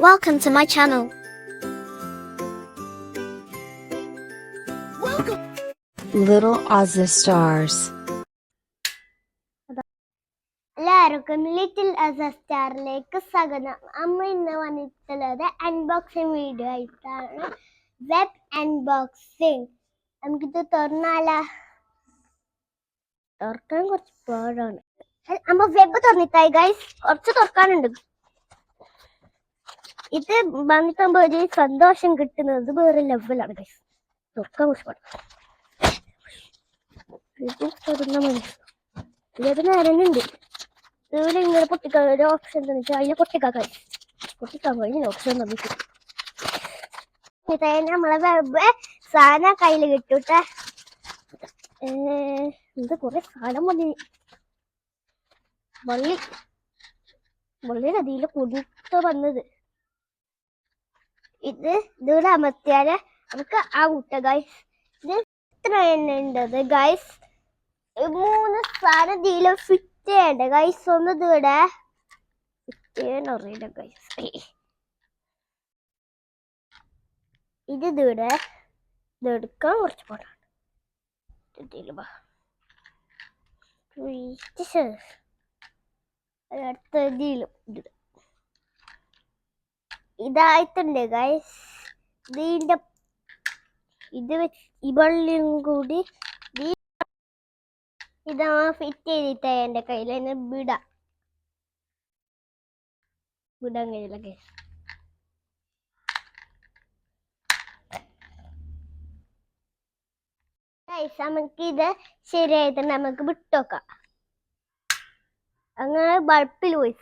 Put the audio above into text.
Welcome to my channel. Little Ozzy Stars. എല്ലാവർക്കും little അസ സ്റ്റാറിലേക്ക് സ്വാഗതം. അമ്മ ഇന്ന് വന്നിട്ടുള്ളത് അൺബോക്സിങ് വീഡിയോ ആയിട്ടാണ്. Web unboxing. നമുക്കിത് തുറന്നാലാ? തുറക്കാൻ കുറച്ച് പാടാണ്. അമ്മ വെബ് തുറന്നിട്ടായി ഗൈസ്, കുറച്ച് തുറക്കാനുണ്ട്. ഇത് വാങ്ങിക്കുമ്പോൾ ഒരു സന്തോഷം കിട്ടുന്നത് വേറെ ലെവലാണ് ഗൈസ്. തുറക്കാൻ കുറച്ച് പാടാണ്. ഇത് തുറന്ന മതി. ഇത് നേരനുണ്ട്. ഇതിൽ ഇങ്ങനെ പൊട്ടിക്കാൻ ഒരു ഓപ്ഷൻ തന്നിട്ട് അതിനെ പൊട്ടിക്കാൻ കഴിഞ്ഞ ഓപ്ഷൻ തന്നിട്ട് നമ്മളെ വെബ് സാധനം കയ്യിൽ കിട്ടൂട്ടെ. ഇത് കുറെ സാധനം മതി. വള്ളിയുടെ അതിൽ കുടിക്ക വന്നത് ഇതിവിടെ അമർത്തിയാല് നമുക്ക് ആ കൂട്ട ഗൈസ്. ഇത് ഇത്ര എണ്ണ ഉണ്ടത് ഗൈസ്. 3 സാധനം ഇതില് ഫിറ്റ് ചെയ്യണ്ട ഗൈസ്. ഒന്ന് ഇതിവിടെ ഫിറ്റ് ചെയ്യാനറിയില്ല ഗൈസ്. ഇത് ഇതിവിടെ ഇതെടുക്കാൻ കുറച്ച് പാടാണ്. അടുത്തതിലും ഇതായിട്ടുണ്ട് ഗൈസ്. ഇതിന്റെ ഇത് വെച്ച് ഇവള്ളിയും കൂടി ഇതാ ഫിറ്റ് ചെയ്തിട്ട് എന്റെ കയ്യിൽ തന്നെ വിടാൻ കഴിയില്ല ഗൈസ്. നമുക്ക് ഇത് ശരിയായിട്ട് നമുക്ക് വിട്ടോക്കാം. അങ്ങനെ ബൾബിൽ പോയി